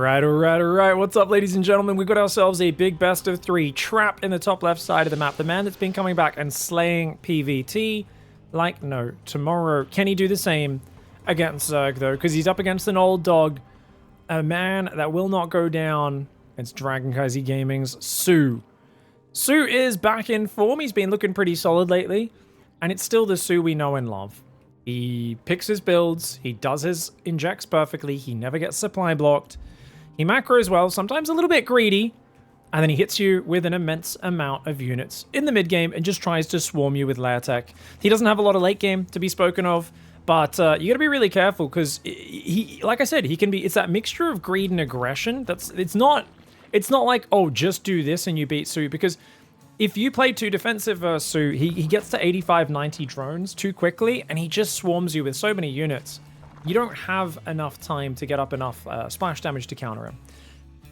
Alright. What's up, ladies and gentlemen? We've got ourselves a big best of 3 trap in the top left side of the map. The man that's been coming back and slaying PvT like no tomorrow. Can he do the same against Zerg, though? Because he's up against an old dog, a man that will not go down. It's Dragon Kaiser Gaming's SOO. SOO is back in form. He's been looking pretty solid lately, and it's still the SOO we know and love. He picks his builds, he does his injects perfectly, he never gets supply blocked, he macros well, sometimes a little bit greedy, and then he hits you with an immense amount of units in the mid game and just tries to swarm you with layer tech. He doesn't have a lot of late game to be spoken of, but you gotta be really careful because he, like I said, he can be, it's that mixture of greed and aggression. It's not like, oh, just do this and you beat SOO, because if you play too defensive versus SOO, he gets to 85, 90 drones too quickly, and he just swarms you with so many units. You don't have enough time to get up enough splash damage to counter him.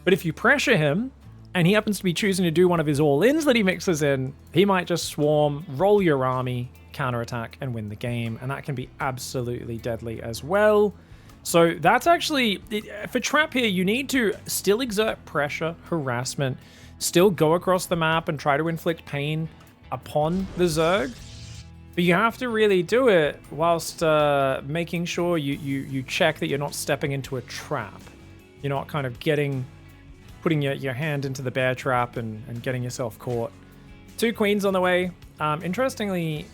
But if you pressure him, and he happens to be choosing to do one of his all-ins that he mixes in, he might just swarm, roll your army, counterattack, and win the game. And that can be absolutely deadly as well. So that's actually, for trap here, you need to still exert pressure, harassment, still go across the map and try to inflict pain upon the Zerg. But you have to really do it whilst making sure you check that you're not stepping into a trap. You're not kind of putting your hand into the bear trap and getting yourself caught. 2 queens on the way. Interestingly,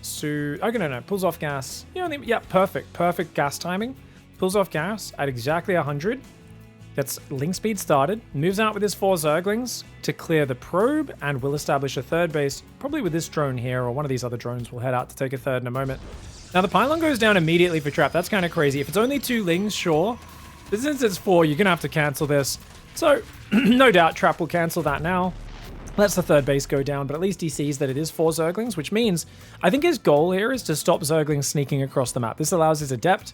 SOO, okay, no, pulls off gas. Yeah, perfect gas timing. Pulls off gas at exactly 100. Gets link speed started, moves out with his 4 Zerglings to clear the probe, and will establish a third base, probably with this drone here, or one of these other drones will head out to take a third in a moment. Now the pylon goes down immediately for trap. That's kind of crazy. If it's only 2 lings, sure. But since it's 4, you're going to have to cancel this. So, no doubt trap will cancel that now. Lets the third base go down, but at least he sees that it is 4 Zerglings, which means I think his goal here is to stop Zerglings sneaking across the map. This allows his Adept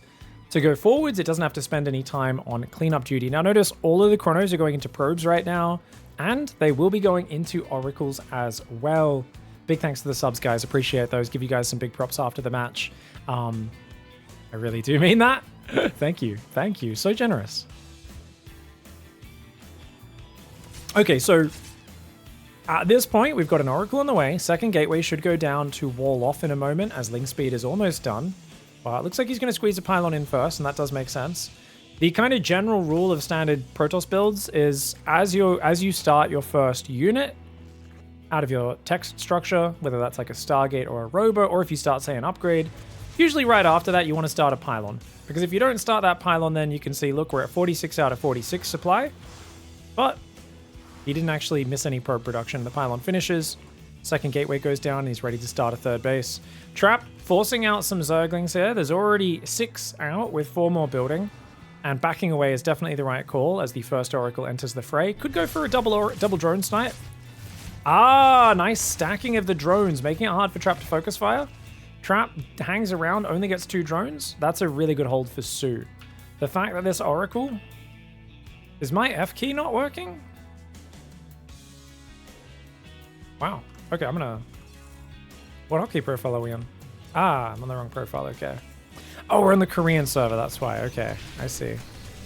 to go forwards. It doesn't have to spend any time on cleanup duty. Now notice all of the chronos are going into probes right now, and they will be going into oracles as well. Big thanks to the subs, guys. Appreciate those. Give you guys some big props after the match. I really do mean that. Thank you. So generous. Okay, so at this point, we've got an oracle on the way. Second gateway should go down to wall off in a moment as link speed is almost done. It looks like he's going to squeeze a pylon in first, and that does make sense. The kind of general rule of standard Protoss builds is as you start your first unit out of your text structure, whether that's like a Stargate or a Robo, or if you start, say, an upgrade, usually right after that you want to start a pylon. Because if you don't start that pylon, then you can see, look, we're at 46 out of 46 supply. But he didn't actually miss any probe production. The pylon finishes. Second gateway goes down, and he's ready to start a third base. Trap forcing out some Zerglings here. There's already 6 out with 4 more building. And backing away is definitely the right call as the first Oracle enters the fray. Could go for a double drone snipe. Ah, nice stacking of the drones, making it hard for Trap to focus fire. Trap hangs around, only gets 2 drones. That's a really good hold for SOO. The fact that this Oracle... Is my F key not working? Wow. Okay, I'm gonna... What hotkey profile are we on? Ah, I'm on the wrong profile, okay. Oh, we're on the Korean server, that's why. Okay, I see.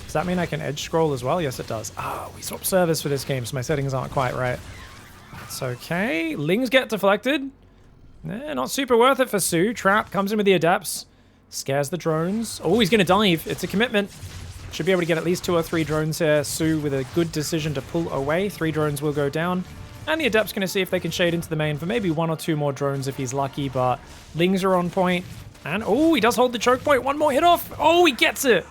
Does that mean I can edge scroll as well? Yes, it does. Ah, we swapped servers for this game, so my settings aren't quite right. That's okay. Lings get deflected. Not super worth it for SOO. Trap comes in with the Adepts. Scares the drones. Oh, he's gonna dive. It's a commitment. Should be able to get at least 2 or 3 drones here. SOO with a good decision to pull away. 3 drones will go down. And the Adept's going to see if they can shade into the main for maybe 1 or 2 more drones if he's lucky, but Lings are on point. And, oh, he does hold the choke point. 1 more hit off. Oh, he gets it.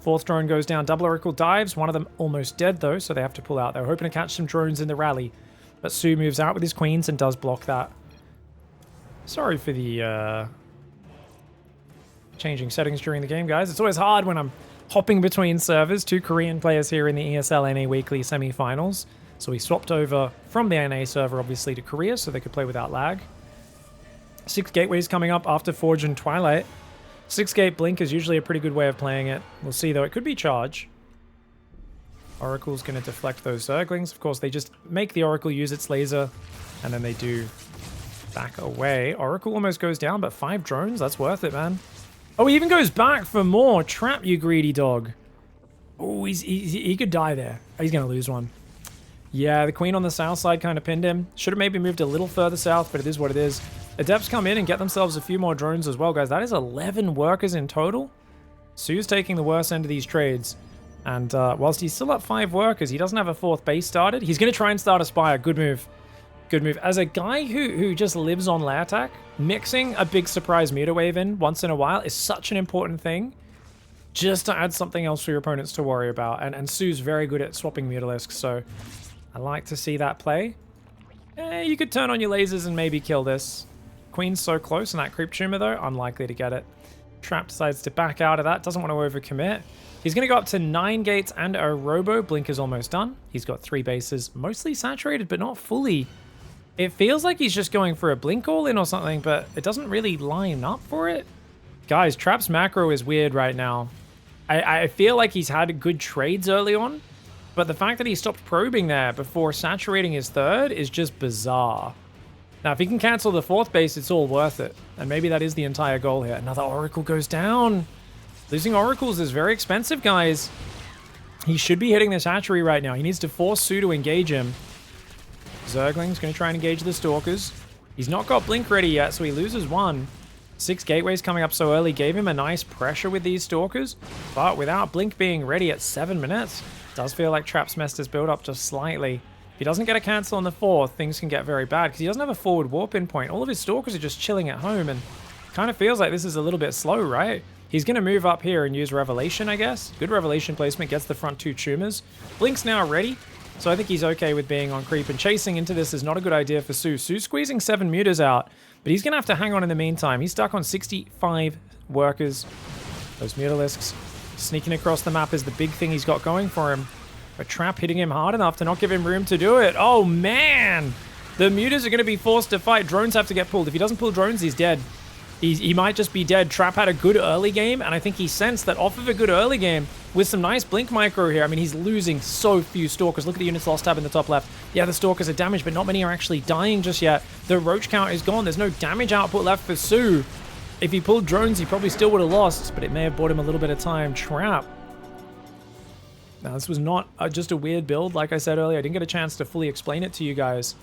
4th drone goes down. Double Oracle dives. One of them almost dead, though, so they have to pull out. They're hoping to catch some drones in the rally. But SOO moves out with his queens and does block that. Sorry for the changing settings during the game, guys. It's always hard when I'm hopping between servers. 2 Korean players here in the ESL NA Weekly semifinals. So we swapped over from the NA server, obviously, to Korea, so they could play without lag. 6 gateways coming up after Forge and Twilight. 6 gate blink is usually a pretty good way of playing it. We'll see, though. It could be charge. Oracle's going to deflect those Zerglings. Of course, they just make the Oracle use its laser, and then they do back away. Oracle almost goes down, but 5 drones? That's worth it, man. Oh, he even goes back for more. Trap, you greedy dog. Oh, he could die there. He's going to lose one. Yeah, the queen on the south side kind of pinned him. Should have maybe moved a little further south, but it is what it is. Adepts come in and get themselves a few more drones as well, guys. That is 11 workers in total. SOO's taking the worst end of these trades. And whilst he's still at 5 workers, he doesn't have a 4th base started. He's going to try and start a spire. Good move. Good move. As a guy who just lives on lair attack, mixing a big surprise meter wave in once in a while is such an important thing. Just to add something else for your opponents to worry about. And SOO's very good at swapping mutalisks, so I like to see that play. You could turn on your lasers and maybe kill this. Queen's so close, and that creep tumor, though, unlikely to get it. Trap decides to back out of that. Doesn't want to overcommit. He's going to go up to 9 gates and a robo. Blink is almost done. He's got 3 bases, mostly saturated, but not fully. It feels like he's just going for a blink all-in or something, but it doesn't really line up for it. Guys, Trap's macro is weird right now. I feel like he's had good trades early on, but the fact that he stopped probing there before saturating his 3rd is just bizarre. Now, if he can cancel the 4th base, it's all worth it. And maybe that is the entire goal here. Another Oracle goes down. Losing Oracles is very expensive, guys. He should be hitting this hatchery right now. He needs to force SOO to engage him. Zergling's going to try and engage the Stalkers. He's not got Blink ready yet, so he loses 1. 6 gateways coming up so early gave him a nice pressure with these Stalkers, but without Blink being ready at 7 minutes, does feel like Trap's messed his build up just slightly. If he doesn't get a cancel on the 4th, things can get very bad, because he doesn't have a forward warp in point. All of his Stalkers are just chilling at home, and kind of feels like this is a little bit slow, right? He's going to move up here and use Revelation, I guess. Good Revelation placement, gets the front 2 tumors. Blink's now ready, so I think he's okay with being on creep, and chasing into this is not a good idea for SOO. SOO's squeezing 7 mutas out, but he's going to have to hang on in the meantime. He's stuck on 65 workers. Those mutalisks sneaking across the map is the big thing he's got going for him. But Trap hitting him hard enough to not give him room to do it. Oh, man! The mutas are going to be forced to fight. Drones have to get pulled. If he doesn't pull drones, he's dead. He might just be dead. Trap had a good early game, and I think he sensed that off of a good early game, with some nice Blink micro here, I mean, he's losing so few Stalkers. Look at the units lost tab in the top left. Yeah, the Stalkers are damaged, but not many are actually dying just yet. The Roach count is gone. There's no damage output left for SOO. If he pulled drones, he probably still would have lost, but it may have bought him a little bit of time. Trap. Now, this was not just a weird build, like I said earlier. I didn't get a chance to fully explain it to you guys,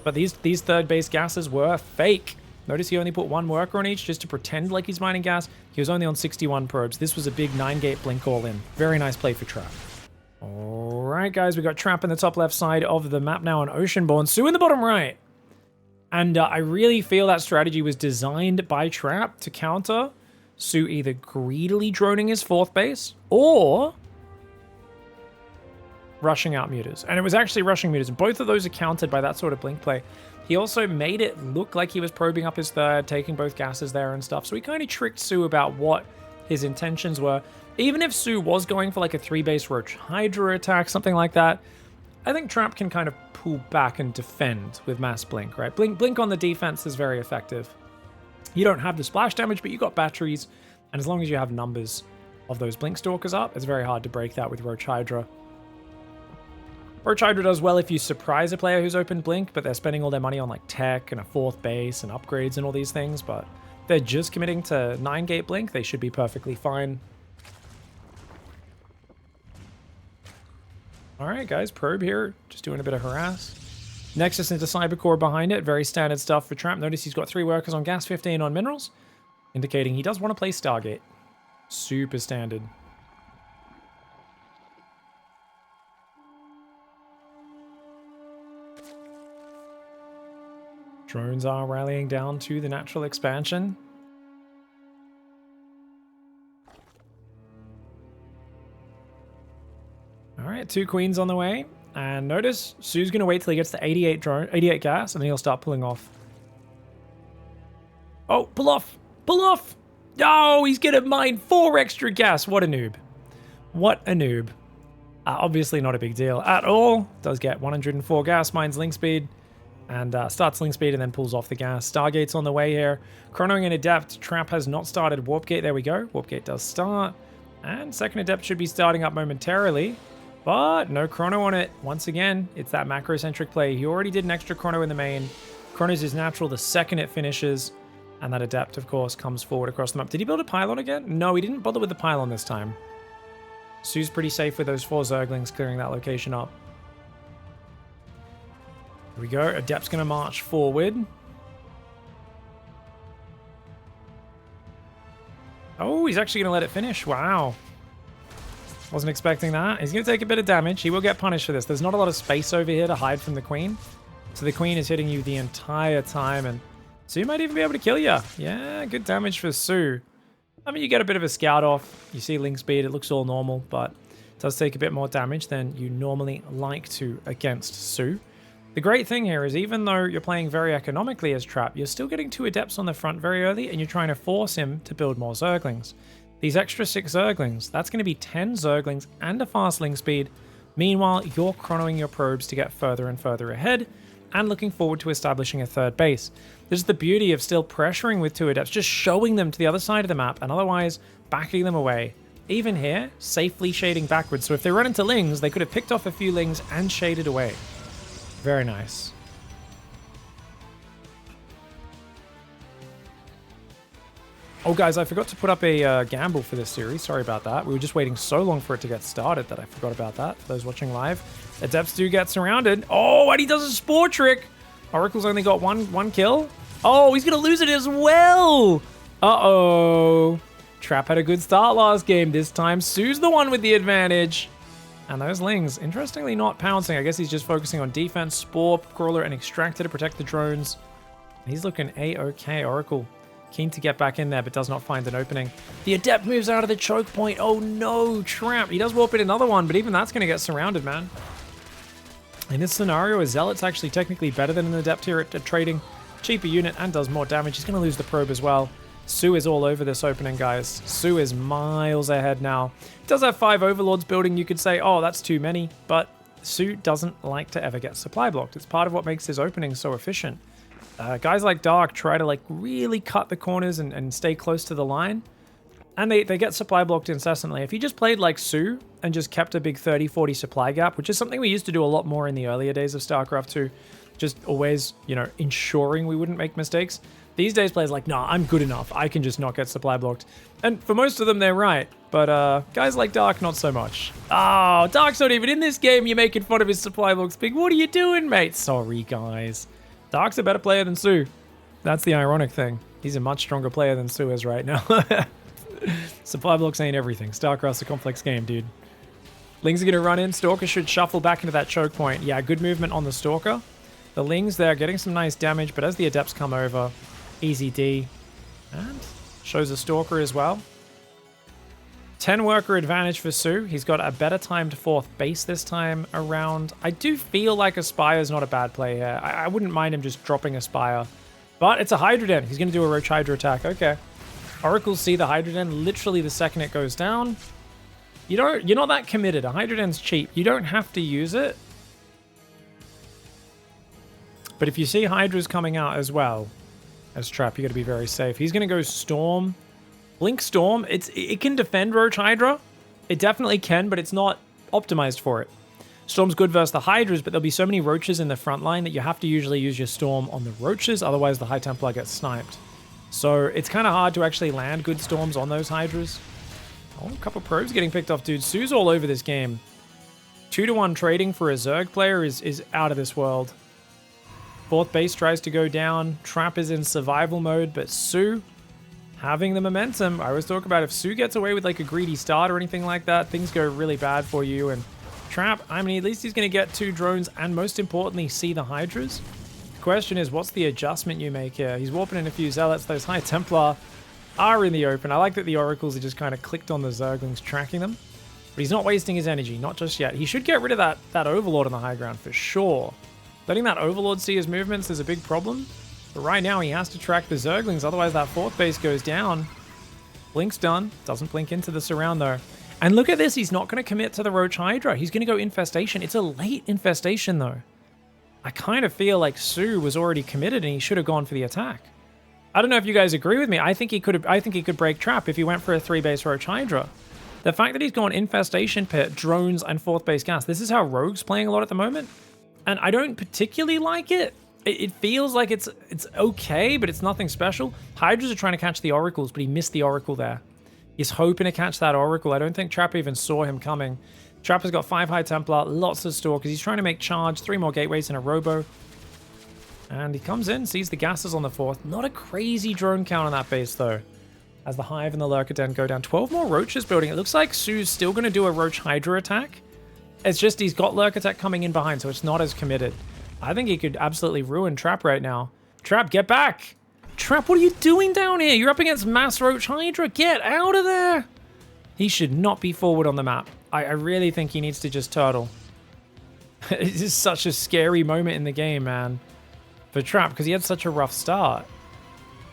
but these 3rd base gases were fake. Notice he only put 1 worker on each just to pretend like he's mining gas. He was only on 61 probes. This was a big 9-gate blink all-in. Very nice play for Trap. Alright, guys, we got Trap in the top left side of the map now on Oceanborn. SOO in the bottom right. And I really feel that strategy was designed by Trap to counter SOO either greedily droning his 4th base or rushing out mutas. And it was actually rushing mutas. And both of those are countered by that sort of blink play. He also made it look like he was probing up his 3rd, taking both gases there and stuff. So he kind of tricked SOO about what his intentions were. Even if SOO was going for like a 3-base Roach Hydra attack, something like that, I think Trap can kind of pull back and defend with mass blink, right? Blink on the defense is very effective. You don't have the splash damage, but you got batteries. And as long as you have numbers of those Blink Stalkers up, it's very hard to break that with Roach Hydra. Roach Hydra does well if you surprise a player who's opened Blink, but they're spending all their money on like tech and a 4th base and upgrades and all these things, but if they're just committing to 9-gate Blink, they should be perfectly fine. Alright guys, probe here, just doing a bit of harass. Nexus into Cybercore behind it, very standard stuff for Trap. Notice he's got 3 workers on gas, 15 on minerals, indicating he does want to play Stargate. Super standard. Drones are rallying down to the natural expansion. Alright, 2 queens on the way. And notice, SOO's going to wait till he gets to 88 gas, and then he'll start pulling off. Oh, pull off! Pull off! Oh, he's going to mine 4 extra gas. What a noob. What a noob. Obviously not a big deal at all. Does get 104 gas, mines link speed. And starts link speed and then pulls off the gas. Stargate's on the way here. Chronoing an Adept. Trap has not started Warp Gate. There we go. Warp Gate does start. And second Adept should be starting up momentarily. But no chrono on it. Once again, it's that macro-centric play. He already did an extra chrono in the main. Chronos is natural the second it finishes. And that Adept, of course, comes forward across the map. Did he build a pylon again? No, he didn't bother with the pylon this time. Su's pretty safe with those 4 Zerglings clearing that location up. Here we go. Adept's going to march forward. Oh, he's actually going to let it finish. Wow. Wasn't expecting that. He's going to take a bit of damage. He will get punished for this. There's not a lot of space over here to hide from the queen. So the queen is hitting you the entire time, and Su might even be able to kill you. Yeah, good damage for Su. I mean, you get a bit of a scout off. You see link speed. It looks all normal, but it does take a bit more damage than you normally like to against Su. The great thing here is even though you're playing very economically as Trap, you're still getting 2 Adepts on the front very early, and you're trying to force him to build more Zerglings. These extra 6 Zerglings, that's going to be 10 Zerglings and a fast link speed. Meanwhile, you're chronoing your probes to get further and further ahead, and looking forward to establishing a 3rd base. This is the beauty of still pressuring with 2 Adepts, just showing them to the other side of the map, and otherwise backing them away. Even here, safely shading backwards, so if they run into Lings, they could have picked off a few Lings and shaded away. Very nice. Oh, guys, I forgot to put up a gamble for this series. Sorry about that. We were just waiting so long for it to get started that I forgot about that. For those watching live, Adepts do get surrounded. Oh, and he does a Spore trick. Oracle's only got one kill. Oh, he's going to lose it as well. Uh-oh. Trap had a good start last game. This time, Su's the one with the advantage. And those Lings, interestingly, not pouncing. I guess he's just focusing on defense, Spore, Crawler, and Extractor to protect the drones. He's looking A-okay. Oracle keen to get back in there, but does not find an opening. The Adept moves out of the choke point. Oh no, Trap. He does warp in another one, but even that's going to get surrounded, man. In this scenario, a Zealot's actually technically better than an Adept here at trading. Cheaper unit and does more damage. He's going to lose the probe as well. Su is all over this opening, guys. Su is miles ahead now. Does have 5 Overlords building. You could say, oh, that's too many, but Su doesn't like to ever get supply blocked. It's part of what makes his opening so efficient. Guys like Dark try to like really cut the corners and stay close to the line, and they get supply blocked incessantly. If you just played like Su and just kept a big 30-40 supply gap, which is something we used to do a lot more in the earlier days of StarCraft 2, just always, you know, ensuring we wouldn't make mistakes. These days, players are like, nah, I'm good enough. I can just not get supply blocked. And for most of them, they're right. But guys like Dark, not so much. Oh, Dark's not even in this game. You're making fun of his supply blocks. Big, what are you doing, mate? Sorry, guys. Dark's a better player than Su. That's the ironic thing. He's a much stronger player than Su is right now. Supply blocks ain't everything. StarCraft's a complex game, dude. Lings are going to run in. Stalker should shuffle back into that choke point. Yeah, good movement on the Stalker. The Lings there getting some nice damage, but as the Adepts come over, easy D. And shows a Stalker as well. 10 worker advantage for Su. He's got a better timed 4th base this time around. I do feel like Aspire is not a bad play here. I wouldn't mind him just dropping Aspire. But it's a Hydra Den. He's going to do a Roach Hydra attack. Okay. Oracles see the Hydra Den literally the second it goes down. You're not that committed. A Hydra Den's cheap. You don't have to use it. But if you see Hydras coming out as well as Trap, you got to be very safe. He's going to go Storm. Blink Storm, it can defend Roach Hydra. It definitely can, but it's not optimized for it. Storm's good versus the Hydras, but there'll be so many Roaches in the front line that you have to usually use your Storm on the Roaches, otherwise the High Templar gets sniped. So it's kind of hard to actually land good Storms on those Hydras. Oh, a couple probes getting picked off, dude. Su's all over this game. 2-to-1 trading for a Zerg player is out of this world. 4th base tries to go down. Trap is in survival mode, but Su having the momentum. I always talk about if Su gets away with like a greedy start or anything like that, things go really bad for you. And Trap, I mean, at least he's going to get 2 drones and most importantly, see the Hydras. The question is, what's the adjustment you make here? He's warping in a few Zealots. Those High Templar are in the open. I like that the Oracles are just kind of clicked on the Zerglings, tracking them. But he's not wasting his energy, not just yet. He should get rid of that Overlord on the high ground for sure. Letting that Overlord see his movements is a big problem. But right now he has to track the Zerglings, otherwise that 4th base goes down. Blink's done. Doesn't blink into the surround though. And look at this, he's not going to commit to the Roach Hydra. He's going to go Infestation. It's a late Infestation though. I kind of feel like Su was already committed and he should have gone for the attack. I don't know if you guys agree with me. I think he could break Trap if he went for a 3-base Roach Hydra. The fact that he's gone Infestation Pit, Drones, and 4th base Gas. This is how Rogue's playing a lot at the moment. And I don't particularly like it. It feels like it's okay, but it's nothing special. Hydras are trying to catch the Oracles, but he missed the Oracle there. He's hoping to catch that Oracle. I don't think Trap even saw him coming. Trap has got 5 High Templar, lots of Stalkers. He's trying to make charge, 3 more Gateways and a Robo. And he comes in, sees the gases on the 4th. Not a crazy drone count on that base, though. As the Hive and the Lurker Den go down. 12 more Roaches building. It looks like SOO's still going to do a Roach Hydra attack. It's just he's got Lurker Tech coming in behind, so it's not as committed. I think he could absolutely ruin Trap right now. Trap, get back! Trap, what are you doing down here? You're up against Mass Roach Hydra. Get out of there! He should not be forward on the map. I really think he needs to just turtle. It's just such a scary moment in the game, man. For Trap, because he had such a rough start.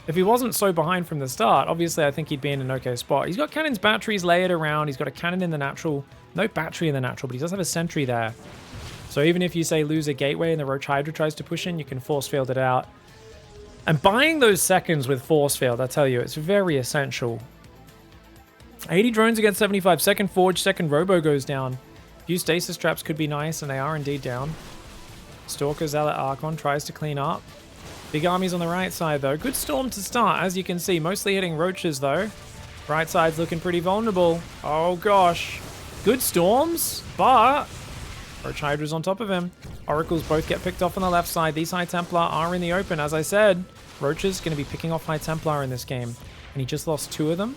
If he wasn't so behind from the start, obviously I think he'd be in an okay spot. He's got cannons, batteries layered around. He's got a cannon in the natural. No battery in the natural, but he does have a sentry there. So even if you say lose a gateway and the Roach Hydra tries to push in, you can force field it out. And buying those seconds with force field, I tell you, it's very essential. 80 drones against 75. Second Forge, second Robo goes down. A few stasis traps could be nice, and they are indeed down. Stalker, Zealot, Archon tries to clean up. Big armies on the right side, though. Good storm to start, as you can see. Mostly hitting Roaches, though. Right side's looking pretty vulnerable. Oh, gosh. Good storms, but Roach Hydra's on top of him. Oracles both get picked off on the left side. These High Templar are in the open. As I said, Roach's going to be picking off High Templar in this game. And he just lost 2 of them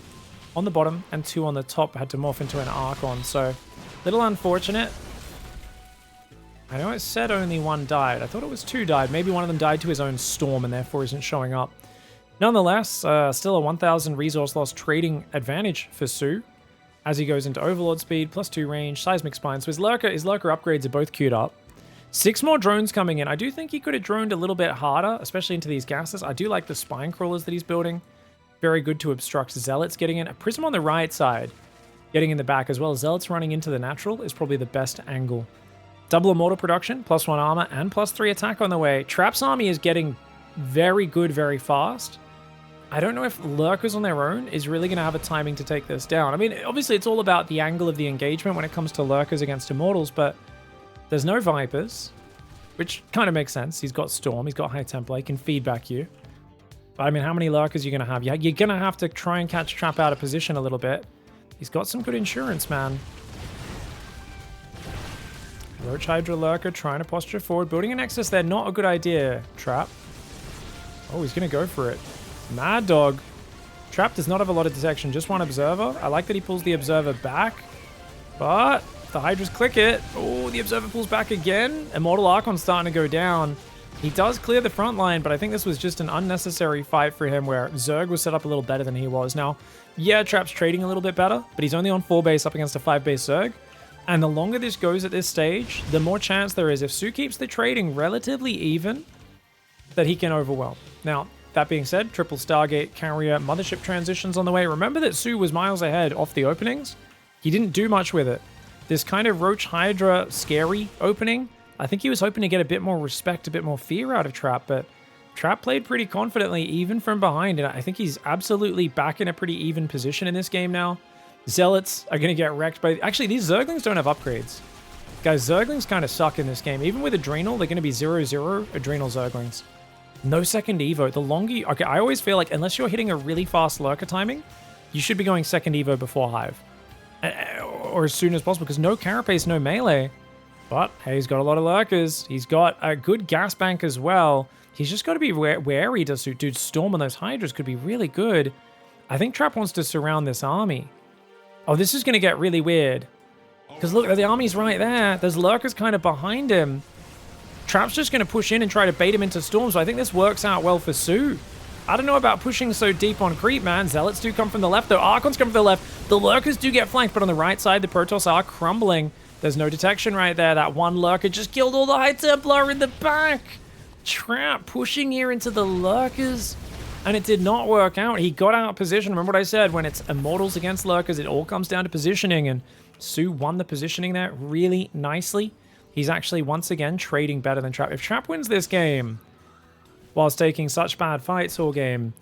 on the bottom and 2 on the top. Had to morph into an Archon, so little unfortunate. I know it said only 1 died. I thought it was 2 died. Maybe one of them died to his own storm and therefore isn't showing up. Nonetheless, still a 1,000 resource loss trading advantage for SOO as he goes into Overlord speed, +2 range, seismic spine. So his lurker upgrades are both queued up. 6 more drones coming in. I do think he could have droned a little bit harder, especially into these gases. I do like the spine crawlers that he's building. Very good to obstruct Zealots getting in. A Prism on the right side getting in the back as well. Zealots running into the natural is probably the best angle. Double Immortal production, +1 armor, and +3 attack on the way. Trap's army is getting very good very fast. I don't know if Lurkers on their own is really going to have a timing to take this down. I mean, obviously it's all about the angle of the engagement when it comes to Lurkers against Immortals, but there's no Vipers, which kind of makes sense. He's got Storm, he's got High Templar, he can feedback you. But I mean, how many Lurkers are you going to have? You're going to have to try and catch Trap out of position a little bit. He's got some good insurance, man. Roach Hydra Lurker trying to posture forward. Building a Nexus there, not a good idea, Trap. Oh, he's going to go for it. Mad Dog. Trap does not have a lot of detection, just 1 Observer. I like that he pulls the Observer back, but the Hydras click it. Oh, the Observer pulls back again. Immortal Archon's starting to go down. He does clear the front line, but I think this was just an unnecessary fight for him where Zerg was set up a little better than he was. Now, yeah, Trap's trading a little bit better, but he's only on 4 base up against a 5 base Zerg. And the longer this goes at this stage, the more chance there is, if SOO keeps the trading relatively even, that he can overwhelm. Now, that being said, triple Stargate carrier mothership transitions on the way. Remember that SOO was miles ahead off the openings? He didn't do much with it. This kind of Roach Hydra scary opening, I think he was hoping to get a bit more respect, a bit more fear out of Trap, but Trap played pretty confidently, even from behind, and I think he's absolutely back in a pretty even position in this game now. Zealots are going to get wrecked by... Actually, these Zerglings don't have upgrades. Guys, Zerglings kind of suck in this game. Even with Adrenal, they're going to be 0-0 Adrenal Zerglings. No second Evo. The longer you... Okay, I always feel like unless you're hitting a really fast Lurker timing, you should be going second Evo before Hive. Or as soon as possible, because no Carapace, no melee. But, hey, he's got a lot of Lurkers. He's got a good gas bank as well. He's just got to be wary, does Dude, Storm on those Hydras could be really good. I think Trap wants to surround this army. Oh, this is going to get really weird. Because look, the army's right there. There's Lurkers kind of behind him. Trap's just going to push in and try to bait him into Storm, so I think this works out well for SOO. I don't know about pushing so deep on creep, man. Zealots do come from the left, though. Archons come from the left. The Lurkers do get flanked, but on the right side, the Protoss are crumbling. There's no detection right there. That one Lurker just killed all the High Templar in the back. Trap pushing here into the Lurkers. And it did not work out. He got out of position. Remember what I said, when it's Immortals against Lurkers, it all comes down to positioning, and SOO won the positioning there really nicely. He's actually, once again, trading better than Trap. If Trap wins this game, whilst taking such bad fights all game,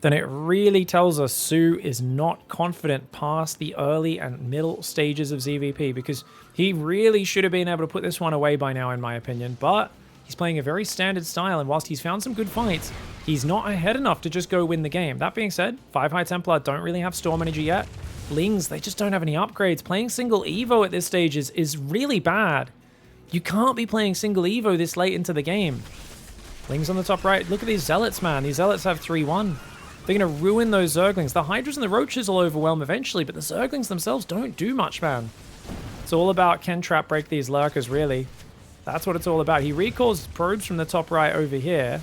then it really tells us SOO is not confident past the early and middle stages of ZVP, because he really should have been able to put this one away by now, in my opinion. But He's playing a very standard style, and whilst he's found some good fights, he's not ahead enough to just go win the game. That being said, 5 High Templar don't really have Storm Energy yet. Lings, they just don't have any upgrades. Playing single Evo at this stage is really bad. You can't be playing single Evo this late into the game. Lings on the top right. Look at these Zealots, man. These Zealots have 3-1. They're going to ruin those Zerglings. The Hydras and the Roaches will overwhelm eventually, but the Zerglings themselves don't do much, man. It's all about can Trap break these Lurkers, really. That's what it's all about. He recalls probes from the top right over here.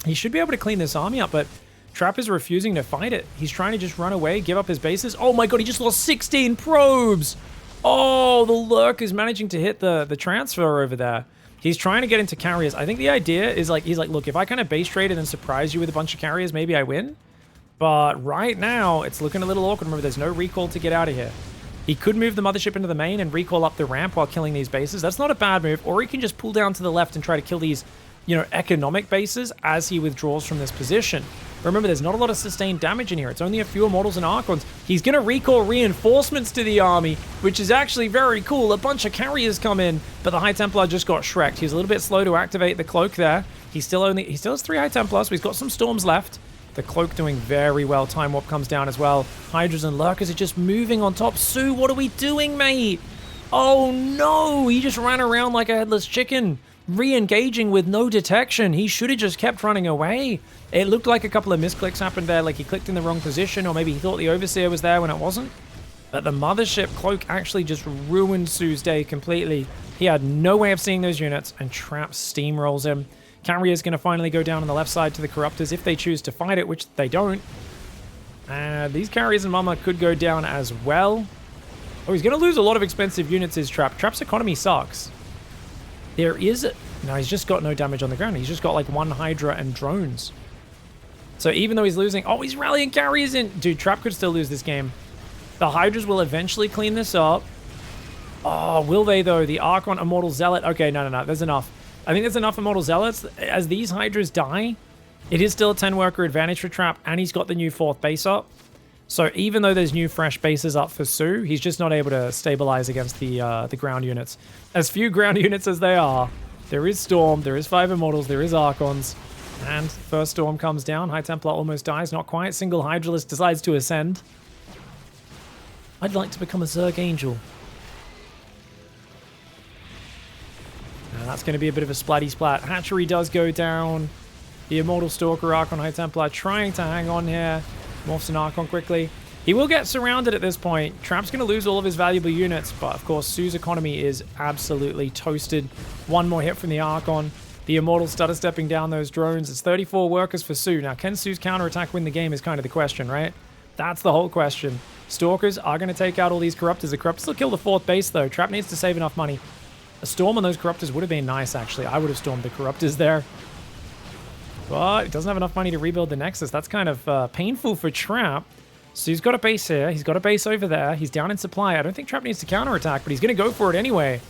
He should be able to clean this army up, but Trap is refusing to fight it. He's trying to just run away, give up his bases. Oh my god, he just lost 16 probes! Oh, the Lurk is managing to hit the transfer over there. He's trying to get into carriers. I think the idea is like, he's like, look, if I kind of base trade and then surprise you with a bunch of carriers, maybe I win. But right now, it's looking a little awkward. Remember, there's no recall to get out of here. He could move the mothership into the main and recall up the ramp while killing these bases. That's not a bad move. Or he can just pull down to the left and try to kill these, you know, economic bases as he withdraws from this position. Remember, there's not a lot of sustained damage in here. It's only a few Immortals and Archons. He's going to recall reinforcements to the army, which is actually very cool. A bunch of carriers come in, but the High Templar just got shreked. He's a little bit slow to activate the cloak there. He still has 3 High Templars, so he's got some storms left. The cloak doing very well. Time Warp comes down as well. Hydras and Lurkers are just moving on top. SOO, what are we doing, mate? Oh no, he just ran around like a headless chicken, re-engaging with no detection. He should have just kept running away. It looked like a couple of misclicks happened there, like he clicked in the wrong position, or maybe he thought the Overseer was there when it wasn't. But the Mothership cloak actually just ruined SOO's day completely. He had no way of seeing those units, and Trap steamrolls him. Carrier's going to finally go down on the left side to the Corruptors if they choose to fight it, which they don't. These Carriers and Mama could go down as well. Oh, he's going to lose a lot of expensive units, is Trap. Trap's economy sucks. There is... No, he's just got no damage on the ground. He's just got like 1 Hydra and drones. So even though he's losing... Oh, he's rallying Carriers in. Dude, Trap could still lose this game. The Hydras will eventually clean this up. Oh, will they though? The Archon Immortal Zealot. Okay, no. There's enough. I think there's enough Immortal Zealots. As these Hydras die, it is still a 10 worker advantage for Trap, and he's got the new 4th base up. So even though there's new fresh bases up for SOO, he's just not able to stabilize against the ground units. As few ground units as they are, there is Storm, there is 5 Immortals, there is Archons, and first Storm comes down. High Templar almost dies, not quite. Single Hydralist decides to ascend. I'd like to become a Zerg Angel. That's going to be a bit of a splatty splat. Hatchery does go down. The Immortal Stalker Archon High Templar trying to hang on here. Morphs an Archon quickly. He will get surrounded at this point. Trap's going to lose all of his valuable units, but of course SOO's economy is absolutely toasted. 1 more hit from the Archon. The Immortals stutter stepping down those drones. It's 34 workers for SOO. Now, can SOO's counterattack win the game is kind of the question, right? That's the whole question. Stalkers are going to take out all these Corruptors. The Corruptors will kill the 4th base, though. Trap needs to save enough money. A storm on those Corruptors would have been nice, actually. I would have stormed the Corruptors there. But he doesn't have enough money to rebuild the Nexus. That's kind of painful for Trap. So he's got a base here. He's got a base over there. He's down in supply. I don't think Trap needs to counterattack, but he's going to go for it anyway.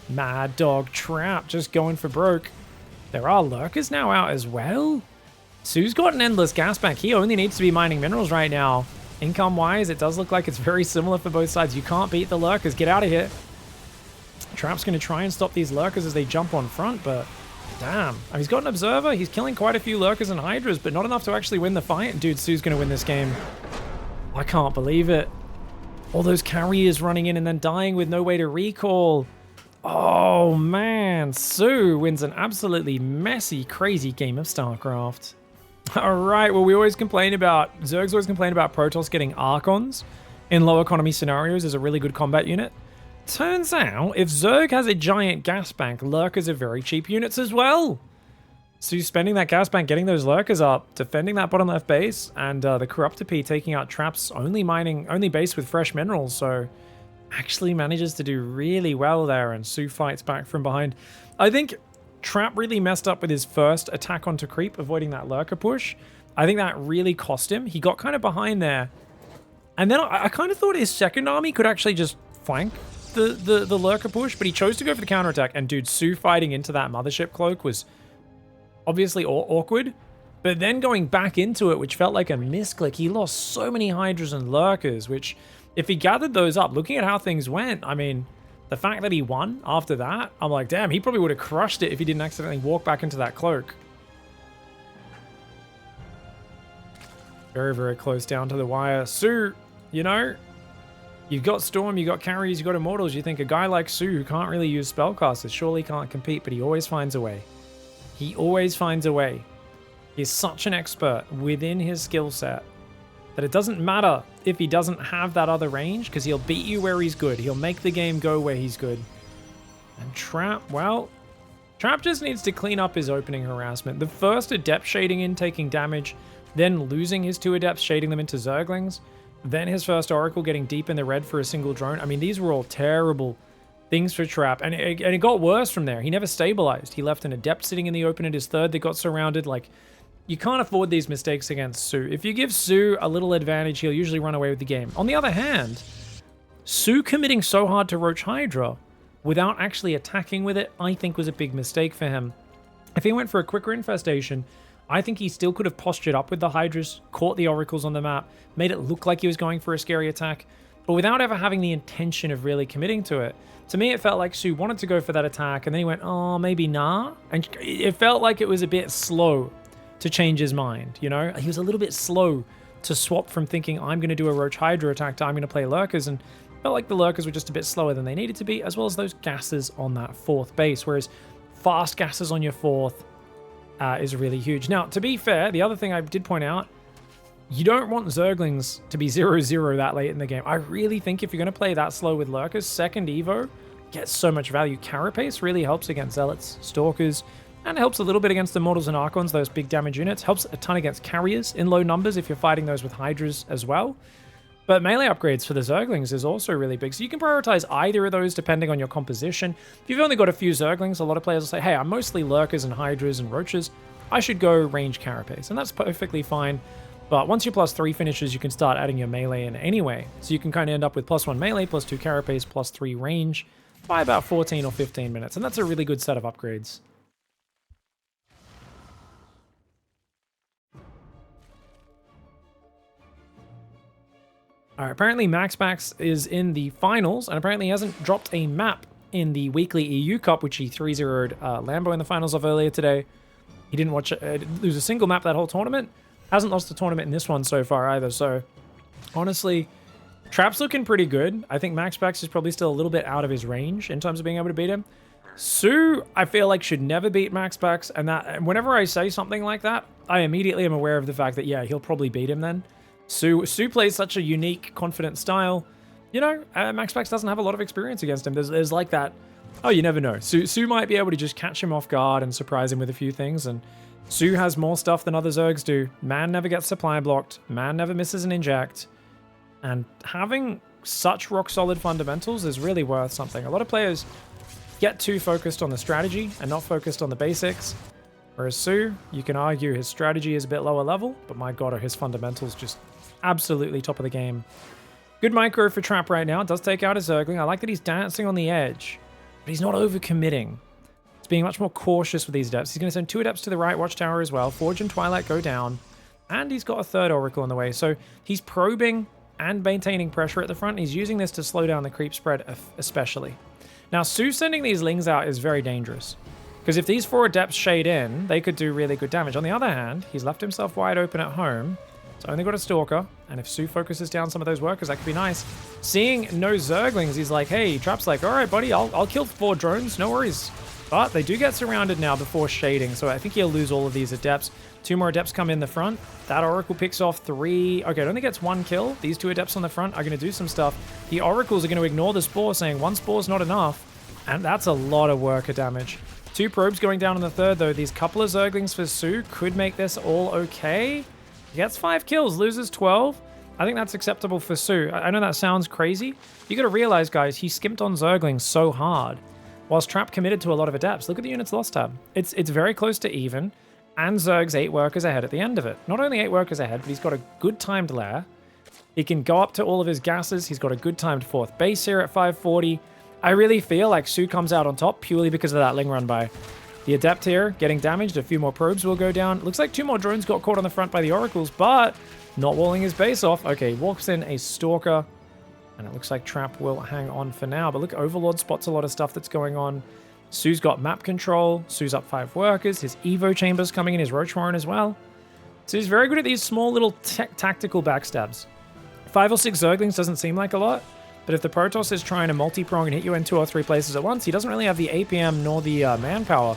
Mad Dog Trap just going for broke. There are Lurkers now out as well. SOO's got an endless gas bank. He only needs to be mining minerals right now. Income-wise, it does look like it's very similar for both sides. You can't beat the Lurkers. Get out of here. Trap's going to try and stop these Lurkers as they jump on front, but damn. He's got an Observer. He's killing quite a few Lurkers and Hydras, but not enough to actually win the fight. Dude, SOO's going to win this game. I can't believe it. All those carriers running in and then dying with no way to recall. Oh, man. SOO wins an absolutely messy, crazy game of StarCraft. All right, well, Zergs always complain about Protoss getting Archons in low economy scenarios as a really good combat unit. Turns out, if Zerg has a giant gas bank, Lurkers are very cheap units as well. So spending that gas bank, getting those Lurkers up, defending that bottom left base, and the Corruptor P taking out Trap's only base with fresh minerals, so actually manages to do really well there, and SOO fights back from behind. I think Trap really messed up with his first attack onto creep, avoiding that Lurker push. I think that really cost him. He got kind of behind there. And then I kind of thought his second army could actually just flank the Lurker push, but he chose to go for the counterattack. And dude, SOO fighting into that Mothership cloak was obviously awkward. But then going back into it, which felt like a misclick, he lost so many Hydras and Lurkers, which if he gathered those up, looking at how things went, I mean, The fact that he won after that, I'm like, damn, he probably would have crushed it if he didn't accidentally walk back into that cloak. Very, very close down to the wire. SOO, you know, you've got Storm, you've got Carriers, you've got Immortals. You think a guy like SOO who can't really use Spellcasters surely can't compete, but he always finds a way. He always finds a way. He's such an expert within his skill set that it doesn't matter if he doesn't have that other range, because he'll beat you where he's good. He'll make the game go where he's good. And Trap, well, Trap just needs to clean up his opening harassment. The first Adept shading in, taking damage, then losing his 2 Adepts, shading them into Zerglings, then his first Oracle getting deep in the red for a single drone. I mean, these were all terrible things for Trap, and it got worse from there. He never stabilized. He left an Adept sitting in the open at his third that got surrounded. Like, you can't afford these mistakes against SOO. If you give SOO a little advantage, he'll usually run away with the game. On the other hand, SOO committing so hard to Roach Hydra without actually attacking with it, I think was a big mistake for him. If he went for a quicker infestation, I think he still could have postured up with the Hydras, caught the Oracles on the map, made it look like he was going for a scary attack, but without ever having the intention of really committing to it. To me, it felt like SOO wanted to go for that attack, and then he went, oh, maybe nah? And it felt like it was a bit slow to change his mind, you know? He was a little bit slow to swap from thinking, I'm going to do a Roach Hydra attack to I'm going to play Lurkers, and felt like the Lurkers were just a bit slower than they needed to be, as well as those gases on that 4th base, whereas fast gases on your 4th is really huge. Now, to be fair, the other thing I did point out, you don't want Zerglings to be 0-0 that late in the game. I really think if you're going to play that slow with Lurkers, second Evo gets so much value. Carapace really helps against Zealots, Stalkers, and helps a little bit against Immortals and Archons, those big damage units. Helps a ton against Carriers in low numbers if you're fighting those with Hydras as well. But melee upgrades for the Zerglings is also really big. So you can prioritize either of those depending on your composition. If you've only got a few Zerglings, a lot of players will say, hey, I'm mostly Lurkers and Hydras and Roaches. I should go range Carapace. And that's perfectly fine. But once your +3 finishes, you can start adding your melee in anyway. So you can kind of end up with +1 melee, +2 Carapace, +3 range by about 14 or 15 minutes. And that's a really good set of upgrades. Alright, apparently MaxBax is in the finals, and apparently he hasn't dropped a map in the weekly EU Cup, which he 3-0'd Lambo in the finals of earlier today. He didn't lose a single map that whole tournament. Hasn't lost a tournament in this one so far either, so honestly, Trap's looking pretty good. I think MaxBax is probably still a little bit out of his range in terms of being able to beat him. SOO, I feel like, should never beat MaxBax, and whenever I say something like that, I immediately am aware of the fact that, yeah, he'll probably beat him then. SOO plays such a unique, confident style. You know, MaxBax doesn't have a lot of experience against him. There's like that, oh, you never know. SOO might be able to just catch him off guard and surprise him with a few things, and SOO has more stuff than other Zergs do. Man never gets supply blocked. Man never misses an inject. And having such rock-solid fundamentals is really worth something. A lot of players get too focused on the strategy and not focused on the basics. Whereas SOO, you can argue his strategy is a bit lower level, but my god, are his fundamentals just absolutely top of the game. Good micro for Trap right now. Does take out his Zergling. I like that he's dancing on the edge, but he's not over-committing. He's being much more cautious with these Adepts. He's going to send 2 Adepts to the right Watchtower as well. Forge and Twilight go down, and he's got a 3rd Oracle on the way. So he's probing and maintaining pressure at the front. He's using this to slow down the creep spread especially. Now, SOO sending these Lings out is very dangerous, because if these 4 Adepts shade in, they could do really good damage. On the other hand, he's left himself wide open at home. He's only got a Stalker, and if SOO focuses down some of those workers, that could be nice. Seeing no Zerglings, he's like, hey, Trap's like, all right, buddy, I'll kill 4 drones, no worries. But they do get surrounded now before shading, so I think he'll lose all of these Adepts. 2 more Adepts come in the front. That Oracle picks off 3. Okay, it only gets 1 kill. These 2 Adepts on the front are going to do some stuff. The Oracles are going to ignore the Spore, saying 1 Spore's not enough, and that's a lot of worker damage. 2 probes going down on the 3rd, though. These couple of Zerglings for SOO could make this all okay. He gets 5 kills, loses 12. I think that's acceptable for SOO. I know that sounds crazy. You got to realize, guys, he skimped on Zerglings so hard, whilst Trap committed to a lot of Adepts. Look at the units lost tab. It's very close to even, and Zerg's 8 workers ahead at the end of it. Not only 8 workers ahead, but he's got a good timed lair. He can go up to all of his gases. He's got a good timed 4th base here at 540. I really feel like SOO comes out on top purely because of that Ling run by. The Adept here getting damaged. A few more probes will go down. Looks like 2 more drones got caught on the front by the Oracles, but not walling his base off. Okay, walks in a Stalker. And it looks like Trap will hang on for now. But look, Overlord spots a lot of stuff that's going on. Sue's got map control. Sue's up 5 workers. His Evo Chamber's coming in. His Roach Warren as well. So he's very good at these small little tactical backstabs. 5 or 6 Zerglings doesn't seem like a lot. But if the Protoss is trying to multi-prong and hit you in 2 or 3 places at once, he doesn't really have the APM nor the manpower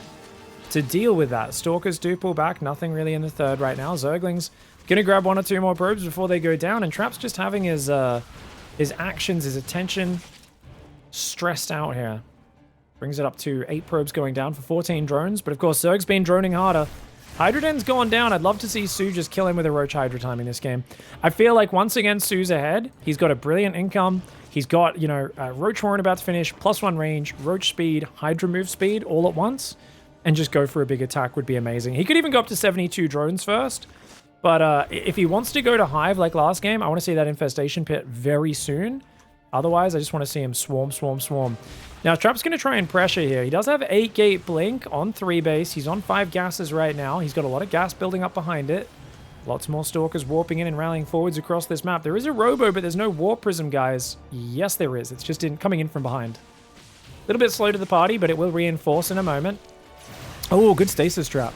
to deal with that. Stalkers do pull back. Nothing really in the third right now. Zerglings gonna grab 1 or 2 more probes before they go down. And Trap's just having his actions, his attention stressed out here. Brings it up to 8 probes going down for 14 drones. But of course, Zerg's been droning harder. Hydroden's gone down. I'd love to see Sue just kill him with a Roach Hydra time in this game. I feel like once again, Sue's ahead. He's got a brilliant income. He's got, you know, Roach Warren about to finish, +1 range, Roach speed, Hydra move speed all at once. And just go for a big attack would be amazing. He could even go up to 72 drones first. But if he wants to go to Hive like last game, I want to see that Infestation Pit very soon. Otherwise, I just want to see him swarm, swarm, swarm. Now, Trap's going to try and pressure here. He does have 8 Gate Blink on 3 base. He's on 5 gases right now. He's got a lot of gas building up behind it. Lots more Stalkers warping in and rallying forwards across this map. There is a Robo, but there's no Warp Prism, guys. Yes, there is. It's just coming in from behind. A little bit slow to the party, but it will reinforce in a moment. Oh, good Stasis Trap.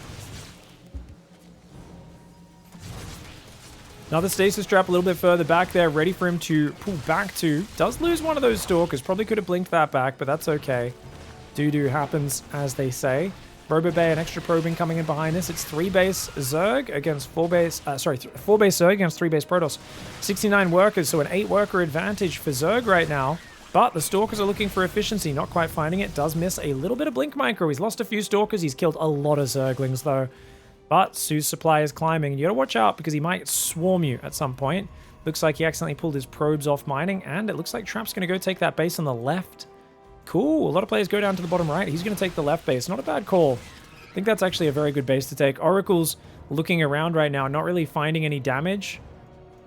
Another Stasis Trap a little bit further back there, ready for him to pull back to. Does lose one of those Stalkers. Probably could have blinked that back, but that's okay. Doo-doo happens, as they say. Robo Bay, an extra probing coming in behind this. It's 3 base Zerg against 4 base... 4 base Zerg against 3 base Protoss. 69 workers, so an 8 worker advantage for Zerg right now. But the Stalkers are looking for efficiency, not quite finding it. Does miss a little bit of Blink Micro. He's lost a few Stalkers. He's killed a lot of Zerglings, though. But Sue's supply is climbing. You gotta watch out because he might swarm you at some point. Looks like he accidentally pulled his probes off mining, and it looks like Trap's gonna go take that base on the left. Cool. A lot of players go down to the bottom right. He's gonna take the left base. Not a bad call. I think that's actually a very good base to take. Oracle's looking around right now, not really finding any damage.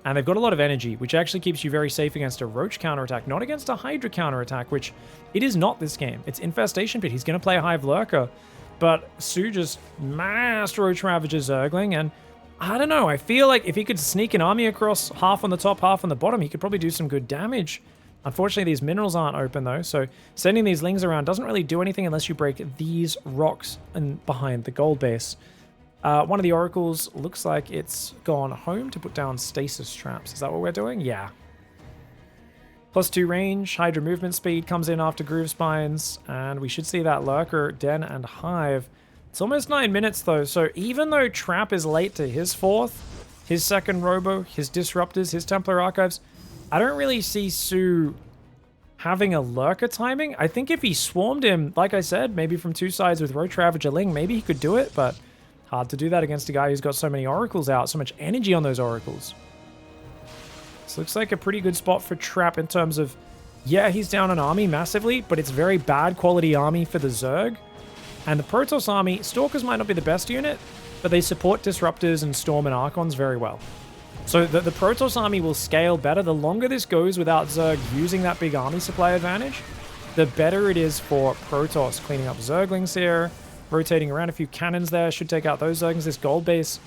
And they've got a lot of energy, which actually keeps you very safe against a Roach counterattack, not against a Hydra counterattack, which it is not this game. It's Infestation Pit. He's going to play a Hive Lurker. But Sue just mass Roach Ravages Zergling, and I don't know. I feel like if he could sneak an army across, half on the top, half on the bottom, he could probably do some good damage. Unfortunately, these minerals aren't open, though, so sending these lings around doesn't really do anything unless you break these rocks and behind the gold base. One of the oracles looks like it's gone home to put down stasis traps. Is that what we're doing? Yeah. +2 range, Hydra movement speed comes in after Groove Spines, and we should see that Lurker, Den, and Hive. It's almost 9 minutes, though, so even though Trap is late to his 4th, his 2nd Robo, his Disruptors, his Templar Archives, I don't really see Sue having a Lurker timing. I think if he swarmed him, like I said, maybe from 2 sides with Roach Ravager Ling, maybe he could do it, but hard to do that against a guy who's got so many Oracles out, so much energy on those Oracles. This looks like a pretty good spot for Trap in terms of, yeah, he's down an army massively, but it's very bad quality army for the Zerg. And the Protoss army, Stalkers might not be the best unit, but they support Disruptors and Storm and Archons very well. So the Protoss army will scale better. The longer this goes without Zerg using that big army supply advantage, the better it is for Protoss. Cleaning up Zerglings here, rotating around a few cannons there, should take out those Zerglings. This gold base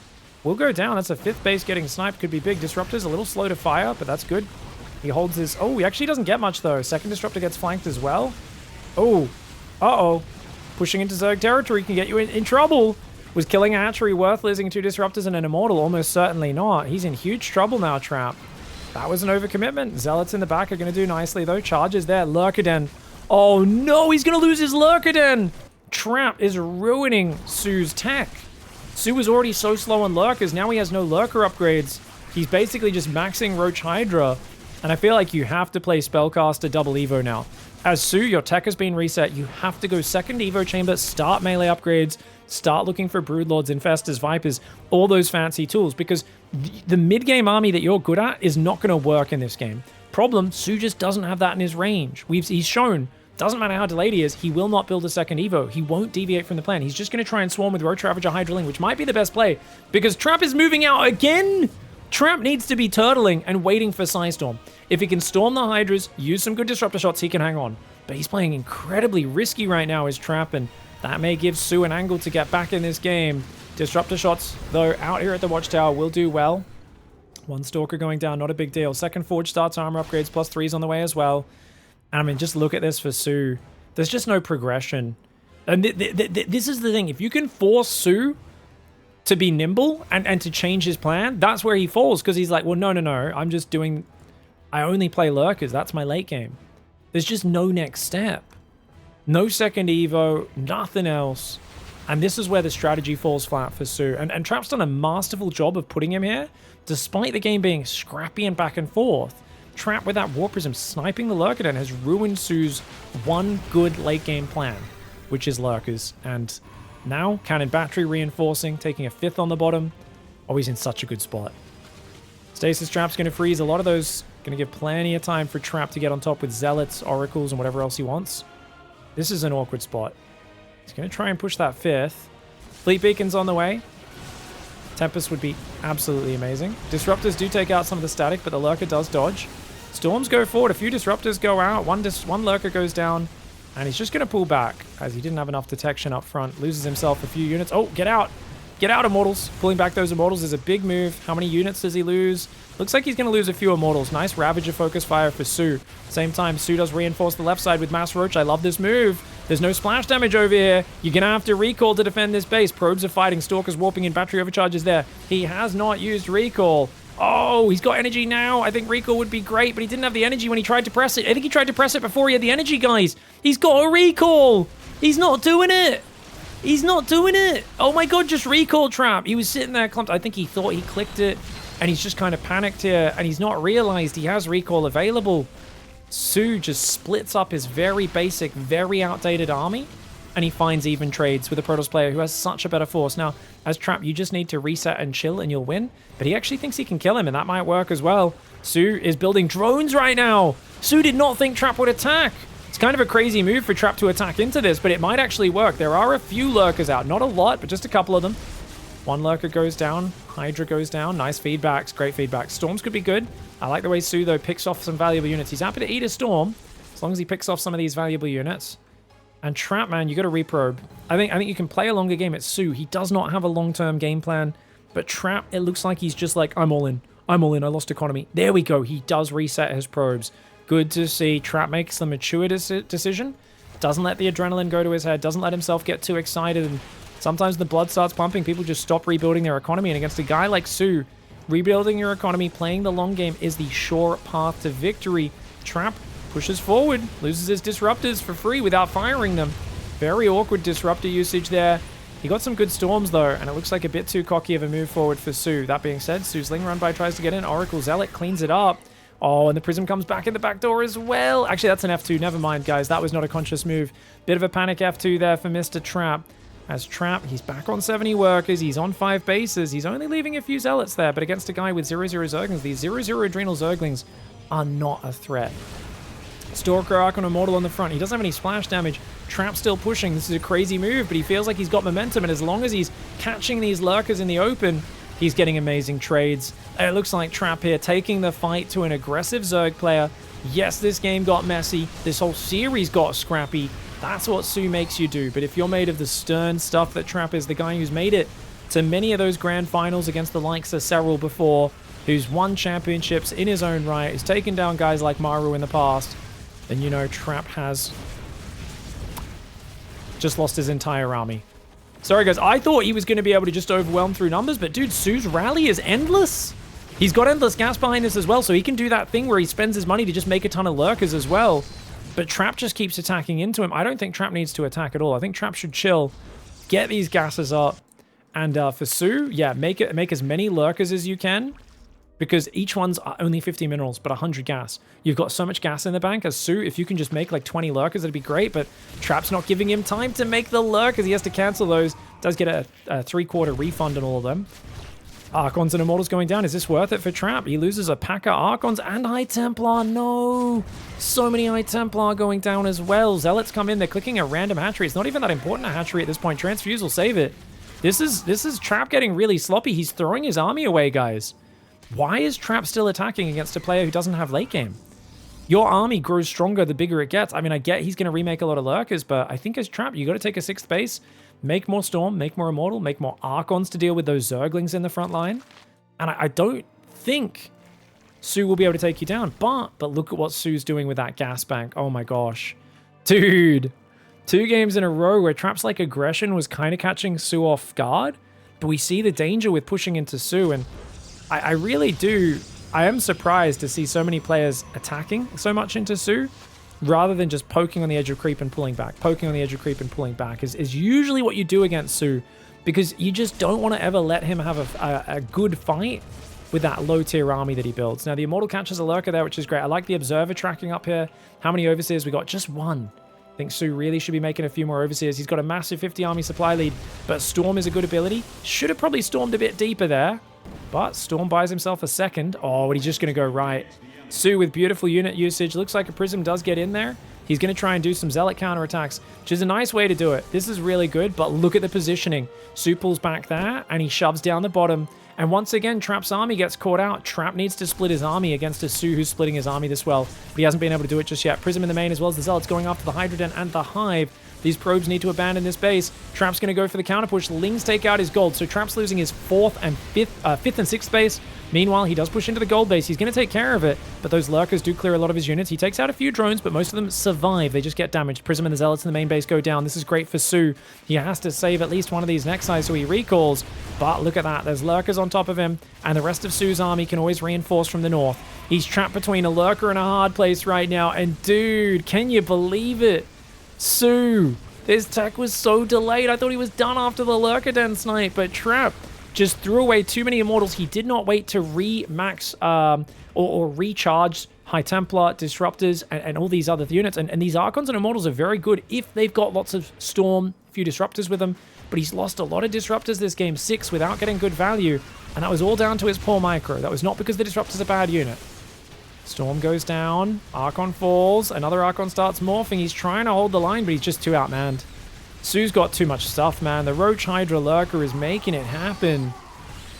will go down. That's a 5th base getting sniped. Could be big. Disruptor's a little slow to fire, but that's good. He holds his... Oh, he actually doesn't get much, though. 2nd Disruptor gets flanked as well. Oh. Uh-oh. Pushing into Zerg territory can get you in trouble. Was killing a hatchery worth losing 2 Disruptors and an Immortal? Almost certainly not. He's in huge trouble now, Trap. That was an overcommitment. Zealots in the back are going to do nicely, though. Charges there. Lurker Den. Oh, no. He's going to lose his Lurker Den. Trap is ruining Sue's tech. Sue was already so slow on Lurkers. Now he has no Lurker upgrades. He's basically just maxing Roach Hydra. And I feel like you have to play Spellcaster double Evo now. As Sue, your tech has been reset. You have to go 2nd Evo Chamber, start melee upgrades, start looking for Broodlords, Infestors, Vipers, all those fancy tools. Because the mid-game army that you're good at is not going to work in this game. Problem, Sue just doesn't have that in his range. He's shown... Doesn't matter how delayed he is, he will not build a 2nd Evo. He won't deviate from the plan. He's just going to try and swarm with Roach Ravager Hydraling, which might be the best play, because Trap is moving out again! Trap needs to be turtling and waiting for Psystorm. If he can storm the Hydras, use some good Disruptor shots, he can hang on. But he's playing incredibly risky right now as Trap, and that may give Sue an angle to get back in this game. Disruptor shots, though, out here at the Watchtower will do well. One Stalker going down, not a big deal. Second Forge starts armor upgrades, +3s on the way as well. And I mean, just look at this for SOO. There's just no progression. And this is the thing. If you can force SOO to be nimble and to change his plan, that's where he falls. Because he's like, well, no. I'm just doing... I only play Lurkers. That's my late game. There's just no next step. No second Evo, nothing else. And this is where the strategy falls flat for SOO. And Trap's done a masterful job of putting him here, despite the game being scrappy and back and forth. Trap with that War Prism sniping the Lurker den has ruined SOO's one good late game plan, which is Lurkers. And now, Cannon Battery reinforcing, taking a 5th on the bottom. Oh, he's in such a good spot. Stasis Trap's going to freeze a lot of those. Going to give plenty of time for Trap to get on top with Zealots, Oracles, and whatever else he wants. This is an awkward spot. He's going to try and push that 5th. Fleet Beacon's on the way. Tempest would be absolutely amazing. Disruptors do take out some of the static, but the Lurker does dodge. Storms go forward. A few Disruptors go out. One Lurker goes down. And he's just going to pull back, as he didn't have enough detection up front. Loses himself a few units. Oh, get out. Get out, Immortals. Pulling back those Immortals is a big move. How many units does he lose? Looks like he's going to lose a few Immortals. Nice Ravager focus fire for SOO. Same time, SOO does reinforce the left side with Mass Roach. I love this move. There's no splash damage over here. You're going to have to recall to defend this base. Probes are fighting. Stalker's warping in. Battery overcharges there. He has not used recall. Oh, he's got energy now. I think recall would be great, but he didn't have the energy when he tried to press it. I think he tried to press it before he had the energy, guys. He's got a recall. He's not doing it. He's not doing it. Oh my god, just recall Trap. He was sitting there clumped. I think he thought he clicked it, and he's just kind of panicked here, and he's not realized he has recall available. SOO just splits up his very basic, very outdated army, and he finds even trades with a Protoss player who has such a better force. Now, as Trap, you just need to reset and chill, and you'll win. But he actually thinks he can kill him, and that might work as well. SOO is building drones right now. SOO did not think Trap would attack. It's kind of a crazy move for Trap to attack into this, but it might actually work. There are a few Lurkers out. Not a lot, but just a couple of them. One Lurker goes down. Hydra goes down. Nice feedbacks. Great feedback. Storms could be good. I like the way SOO, though, picks off some valuable units. He's happy to eat a Storm, as long as he picks off some of these valuable units. And Trap, man, you got to reprobe. I think you can play a longer game at SOO. He does not have a long-term game plan. But Trap, it looks like he's just like, I'm all in. I'm all in. I lost economy. There we go. He does reset his probes. Good to see. Trap makes the mature decision. Doesn't let the adrenaline go to his head. Doesn't let himself get too excited. And sometimes the blood starts pumping. People just stop rebuilding their economy. And against a guy like SOO, rebuilding your economy, playing the long game is the sure path to victory. Trap pushes forward. Loses his disruptors for free without firing them. Very awkward disruptor usage there. He got some good storms, though, and it looks like a bit too cocky of a move forward for SOO. That being said, SOO's Ling Run by tries to get in. Oracle Zealot cleans it up. Oh, and the Prism comes back in the back door as well. Actually, that's an F2. Never mind, guys. That was not a conscious move. Bit of a panic F2 there for Mr. Trap. As Trap, he's back on 70 workers. He's on 5 bases. He's only leaving a few Zealots there, but against a guy with 0-0 Zerglings, these 0-0 Adrenal Zerglings are not a threat. Stalker Archon Immortal on the front. He doesn't have any splash damage. Trap still pushing. This is a crazy move, but he feels like he's got momentum, and as long as he's catching these Lurkers in the open, he's getting amazing trades. It looks like Trap here taking the fight to an aggressive Zerg player. Yes, this game got messy. This whole series got scrappy. That's what SOO makes you do. But if you're made of the stern stuff that Trap is, the guy who's made it to many of those grand finals against the likes of Serral before, who's won championships in his own right, who's taken down guys like Maru in the past, then you know Trap has just lost his entire army. Sorry, guys. I thought he was going to be able to just overwhelm through numbers, but dude, SOO's rally is endless. He's got endless gas behind this as well, so he can do that thing where he spends his money to just make a ton of Lurkers as well. But Trap just keeps attacking into him. I don't think Trap needs to attack at all. I think Trap should chill, get these gases up, and for SOO, yeah, make as many Lurkers as you can, because each one's only 50 minerals, but 100 gas. You've got so much gas in the bank as SOO. If you can just make like 20 Lurkers, that'd be great, but Trap's not giving him time to make the Lurkers. He has to cancel those. Does get a 3/4 refund on all of them. Archons and Immortals going down. Is this worth it for Trap? He loses a pack of Archons and High Templar. No! So many High Templar going down as well. Zealots come in. They're clicking a random hatchery. It's not even that important a hatchery at this point. Transfuse will save it. This is Trap getting really sloppy. He's throwing his army away, guys. Why is Trap still attacking against a player who doesn't have late game? Your army grows stronger the bigger it gets. I mean, I get he's going to remake a lot of Lurkers, but I think as Trap, you got to take a 6th base, make more Storm, make more Immortal, make more Archons to deal with those Zerglings in the front line. And I don't think SOO will be able to take you down. But look at what SOO's doing with that gas bank. Oh my gosh. Dude. 2 games in a row where traps like aggression was kind of catching SOO off guard. But we see the danger with pushing into SOO. And I really do. I am surprised to see so many players attacking so much into SOO rather than just poking on the edge of creep and pulling back. Poking on the edge of creep and pulling back is usually what you do against SOO, because you just don't want to ever let him have a good fight with that low tier army that he builds. Now the Immortal catches a lurker there, which is great. I like the Observer tracking up here. How many Overseers we got? Just 1. I think SOO really should be making a few more Overseers. He's got a massive 50 army supply lead, but Storm is a good ability. Should have probably stormed a bit deeper there, but Storm buys himself a second. Oh, but he's just going to go right. SOO with beautiful unit usage. Looks like a Prism does get in there. He's going to try and do some Zealot counterattacks, which is a nice way to do it. This is really good, but look at the positioning. SOO pulls back there, and he shoves down the bottom. And once again, Trap's army gets caught out. Trap needs to split his army against a SOO who's splitting his army this well, but he hasn't been able to do it just yet. Prism in the main as well as the Zealots going after the Hydra Den and the Hive. These probes need to abandon this base. Trap's going to go for the counter push. Lings take out his gold, so Trap's losing his 5th and 6th base. Meanwhile, he does push into the gold base. He's going to take care of it, but those lurkers do clear a lot of his units. He takes out a few drones, but most of them survive. They just get damaged. Prism and the Zealots in the main base go down. This is great for SOO. He has to save at least one of these Nexi, so he recalls. But look at that. There's lurkers on top of him, and the rest of SOO's army can always reinforce from the north. He's trapped between a lurker and a hard place right now, and dude, can you believe it? SOO. His tech was so delayed. I thought he was done after the lurker den snipe, but Trap just threw away too many Immortals. He did not wait to re-max or recharge High Templar, Disruptors, and all these other units. And these Archons and Immortals are very good if they've got lots of Storm, a few Disruptors with them. But he's lost a lot of Disruptors this game, 6, without getting good value. And that was all down to his poor micro. That was not because the Disruptor's a bad unit. Storm goes down. Archon falls. Another Archon starts morphing. He's trying to hold the line, but he's just too outmanned. SOO's got too much stuff, man. The Roach Hydra Lurker is making it happen.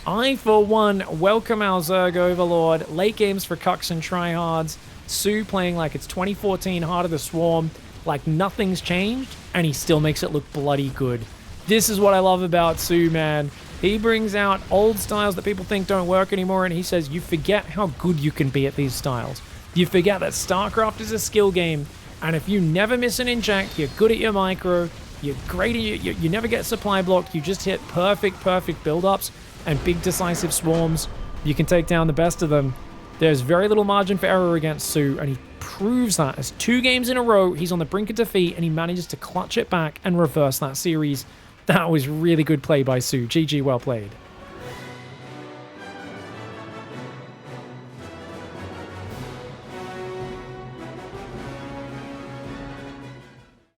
I, for one, welcome our Zerg Overlord. Late games for Cucks and Tryhards. SOO playing like it's 2014 Heart of the Swarm, like nothing's changed, and he still makes it look bloody good. This is what I love about SOO, man. He brings out old styles that people think don't work anymore, and he says, you forget how good you can be at these styles. You forget that StarCraft is a skill game, and if you never miss an inject, you're good at your micro, you're great at you never get supply blocked, you just hit perfect build-ups and big decisive swarms. You can take down the best of them. There's very little margin for error against SOO, and he proves that as 2 games in a row, he's on the brink of defeat, and he manages to clutch it back and reverse that series. That was really good play by SOO. GG, well played.